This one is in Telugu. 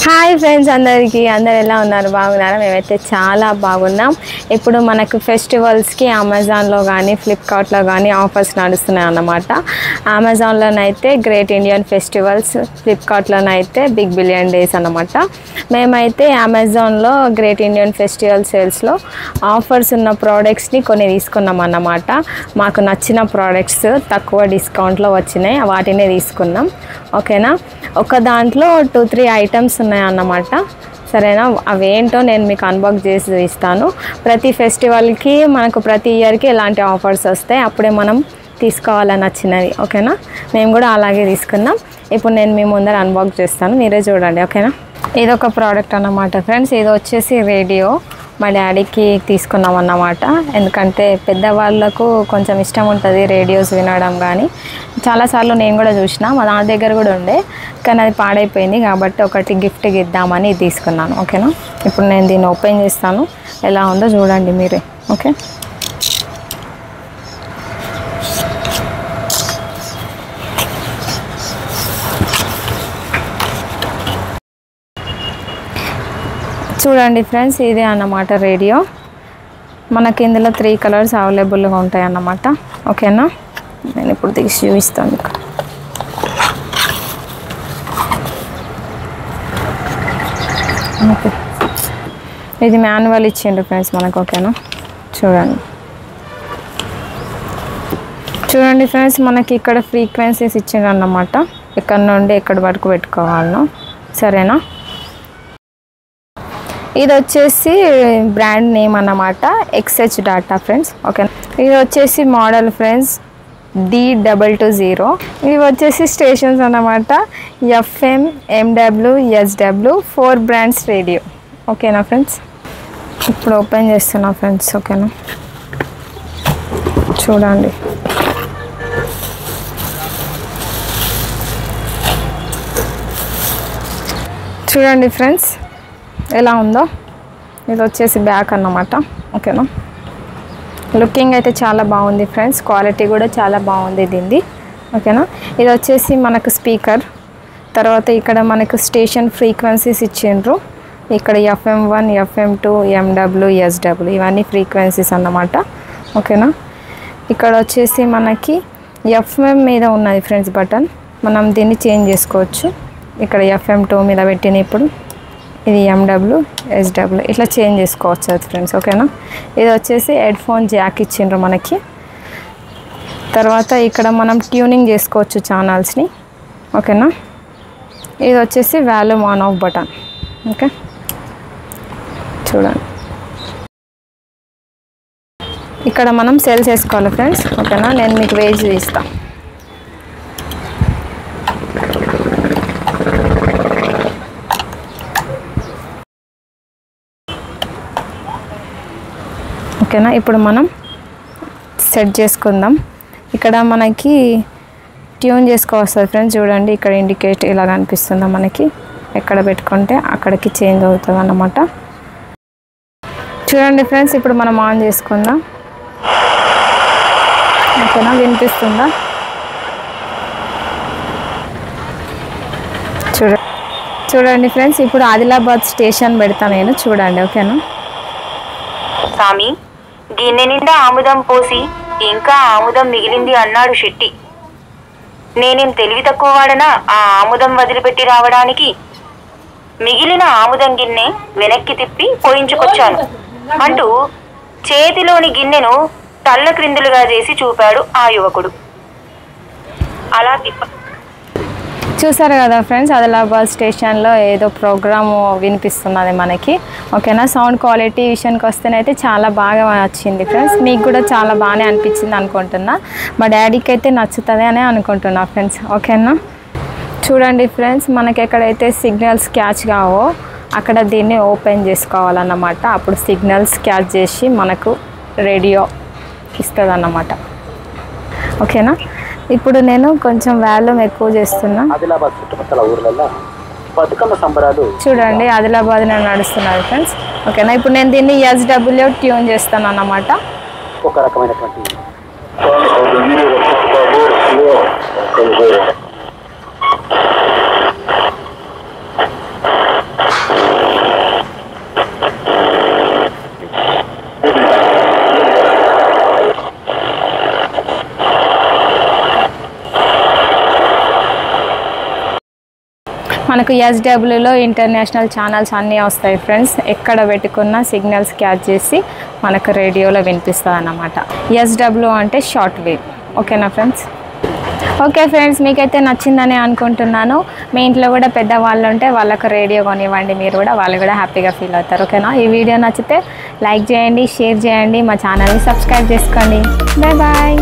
హాయ్ ఫ్రెండ్స్, అందరు ఎలా ఉన్నారు? బాగున్నారా? మేమైతే చాలా బాగున్నాం. ఇప్పుడు మనకు ఫెస్టివల్స్కి అమెజాన్లో కానీ ఫ్లిప్కార్ట్లో కానీ ఆఫర్స్ నడుస్తున్నాయి అన్నమాట. అమెజాన్లోనైతే గ్రేట్ ఇండియన్ ఫెస్టివల్స్, ఫ్లిప్కార్ట్లోనైతే బిగ్ బిలియన్ డేస్ అన్నమాట. మేమైతే అమెజాన్లో గ్రేట్ ఇండియన్ ఫెస్టివల్ సేల్స్లో ఆఫర్స్ ఉన్న ప్రోడక్ట్స్ని కొన్ని తీసుకున్నాం అన్నమాట. మాకు నచ్చిన ప్రోడక్ట్స్ తక్కువ డిస్కౌంట్లో వచ్చినాయి, వాటినే తీసుకున్నాం. ఓకేనా? ఒక దాంట్లో 2-3 ఐటమ్స్ ఉన్నాయన్నమాట. సరేనా? అవేంటో నేను మీకు అన్బాక్స్ చేసి ఇస్తాను. ప్రతి ఫెస్టివల్కి మనకు ప్రతి ఇయర్కి ఎలాంటి ఆఫర్స్ వస్తాయి, అప్పుడే మనం తీసుకోవాలని నచ్చినది. ఓకేనా? మేము కూడా అలాగే తీసుకున్నాం. ఇప్పుడు నేను మీ ముందర అన్బాక్స్ చేస్తాను, మీరే చూడండి. ఓకేనా? ఇదొక ప్రోడక్ట్ అన్నమాట ఫ్రెండ్స్. ఇది వచ్చేసి రేడియో. మా డాడీకి తీసుకున్నాం అన్నమాట. ఎందుకంటే పెద్దవాళ్ళకు కొంచెం ఇష్టం ఉంటుంది రేడియోస్ వినడం. కానీ చాలాసార్లు నేను కూడా చూసిన, మా నాన్న దగ్గర కూడా ఉండే, కానీ అది పాడైపోయింది కాబట్టి ఒకటి గిఫ్ట్కి ఇద్దామని ఇది తీసుకున్నాను. ఓకేనా? ఇప్పుడు నేను దీన్ని ఓపెన్ చేస్తాను, ఎలా ఉందో చూడండి మీరే. ఓకే, చూడండి ఫ్రెండ్స్, ఇదే అన్నమాట రేడియో. మనకి ఇందులో 3 కలర్స్ అవైలబుల్గా ఉంటాయి అన్నమాట. ఓకేనా? నేను ఇప్పుడు తీసి చూపిస్తాను. ఓకే, ఇది మాన్యువల్ ఇచ్చిండ్రు ఫ్రెండ్స్ మనకు. ఓకేనా? చూడండి ఫ్రెండ్స్, మనకి ఇక్కడ ఫ్రీక్వెన్సీస్ ఇచ్చిండ్రు అన్నమాట, ఎక్కడ నుండి ఎక్కడి వరకు పెట్టుకోవాలనో. సరేనా? ఇది వచ్చేసి బ్రాండ్ నేమ్ అన్నమాట, XH డాటా ఫ్రెండ్స్. ఓకే, ఇది వచ్చేసి మోడల్ ఫ్రెండ్స్ D220. ఇవి వచ్చేసి స్టేషన్స్ అన్నమాట, FM, MW, SW, 4 brands radio. ఓకేనా ఫ్రెండ్స్? ఇప్పుడు ఓపెన్ చేస్తున్నా ఫ్రెండ్స్. ఓకేనా? చూడండి, చూడండి ఫ్రెండ్స్ ఎలా ఉందో. ఇది వచ్చేసి బ్యాక్ అన్నమాట. ఓకేనా? లుకింగ్ అయితే చాలా బాగుంది ఫ్రెండ్స్, క్వాలిటీ కూడా చాలా బాగుంది దీనిది. ఓకేనా? ఇది వచ్చేసి మనకు స్పీకర్. తర్వాత ఇక్కడ మనకు స్టేషన్ ఫ్రీక్వెన్సీస్ ఇచ్చిండ్రు. ఇక్కడ FM1, FM2, MW, SW ఇవన్నీ ఫ్రీక్వెన్సీస్ అన్నమాట. ఓకేనా? ఇక్కడ వచ్చేసి మనకి FM మీద ఉన్నది ఫ్రెండ్స్ బటన్, మనం దీన్ని చేంజ్ చేసుకోవచ్చు. ఇక్కడ FM2 మీద పెట్టిన, ఇప్పుడు ఇది MW, SW ఇట్లా చేంజ్ చేసుకోవచ్చు అది ఫ్రెండ్స్. ఓకేనా? ఇది వచ్చేసి హెడ్ ఫోన్ జాక్ ఇచ్చిండ్రు మనకి. తర్వాత ఇక్కడ మనం ట్యూనింగ్ చేసుకోవచ్చు ఛానల్స్ని. ఓకేనా? ఇది వచ్చేసి volume on off button. Okay, చూడండి, ఇక్కడ మనం సెల్ చేసుకోవాలి ఫ్రెండ్స్. ఓకేనా? నేను మీకు వేజ్ చూపిస్తాను. ఓకేనా? ఇప్పుడు మనం సెట్ చేసుకుందాం. ఇక్కడ మనకి ట్యూన్ చేసుకోవస్తుంది ఫ్రెండ్స్. చూడండి, ఇక్కడ ఇండికేట్ ఇలా కనిపిస్తుందా మనకి, ఎక్కడ పెట్టుకుంటే అక్కడికి చేంజ్ అవుతుంది అన్నమాట. చూడండి ఫ్రెండ్స్, ఇప్పుడు మనం ఆన్ చేసుకుందాం. ఓకేనా? వినిపిస్తుందా? చూడండి ఫ్రెండ్స్, ఇప్పుడు ఆదిలాబాద్ స్టేషన్ పెడతా నేను, చూడండి. ఓకేనా? స్వామి, గిన్నె నిండా ఆముదం పోసి ఇంకా ఆముదం మిగిలింది అన్నాడు శెట్టి. నేనేం తెలివి తక్కువ వాడనా ఆ ఆముదం వదిలిపెట్టి రావడానికి? మిగిలిన ఆముదం గిన్నె వెనక్కి తిప్పి పోయించుకొచ్చాను అంటూ చేతిలోని గిన్నెను తల్ల క్రిందులుగా చేసి చూపాడు ఆ యువకుడు. అలా చూసారు కదా ఫ్రెండ్స్, ఆదిలాబాద్ స్టేషన్లో ఏదో ప్రోగ్రాము వినిపిస్తున్నది మనకి. ఓకేనా? సౌండ్ క్వాలిటీ విషయానికి వస్తేనైతే చాలా బాగా వచ్చింది ఫ్రెండ్స్. మీకు కూడా చాలా బాగానే అనిపించింది అనుకుంటున్నా. మా డాడీకి అయితే నచ్చుతుంది అని అనుకుంటున్నా ఫ్రెండ్స్. ఓకేనా? చూడండి ఫ్రెండ్స్, మనకి ఎక్కడైతే సిగ్నల్స్ క్యాచ్ కావో అక్కడ దీన్ని ఓపెన్ చేసుకోవాలన్నమాట. అప్పుడు సిగ్నల్స్ క్యాచ్ చేసి మనకు రేడియో ఇస్తుంది అన్నమాట. ఓకేనా? ఇప్పుడు నేను కొంచెం వాల్యూమ్ ఎక్కువ చేస్తున్నా. ఆదిలాబాద్ చుట్టుపక్కల ఊర్లలో బతుకమ్మ సంబరాలు చూడండి, ఆదిలాబాద్ నేను నడుస్తున్నాను ఫ్రెండ్స్. ఓకేనా? ఇప్పుడు నేను దీన్ని SW ట్యూన్ చేస్తాను అన్నమాట. ఒక రకమైనటువంటి మనకు ఎస్డబ్ల్యూలో ఇంటర్నేషనల్ ఛానల్స్ అన్నీ వస్తాయి ఫ్రెండ్స్. ఎక్కడ పెట్టుకున్న సిగ్నల్స్ క్యాచ్ చేసి మనకు రేడియోలో వినిపిస్తుంది అన్నమాట. ఎస్డబ్ల్యూ అంటే షార్ట్ వేవ్. ఓకేనా ఫ్రెండ్స్? ఓకే ఫ్రెండ్స్, మీకైతే నచ్చిందని అనుకుంటున్నాను. మీ ఇంట్లో కూడా పెద్దవాళ్ళు ఉంటే వాళ్ళకు రేడియో కొనివ్వండి, మీరు కూడా వాళ్ళు కూడా హ్యాపీగా ఫీల్ అవుతారు. ఓకేనా? ఈ వీడియో నచ్చితే లైక్ చేయండి, షేర్ చేయండి, మా ఛానల్ని సబ్స్క్రైబ్ చేసుకోండి. Bye bye.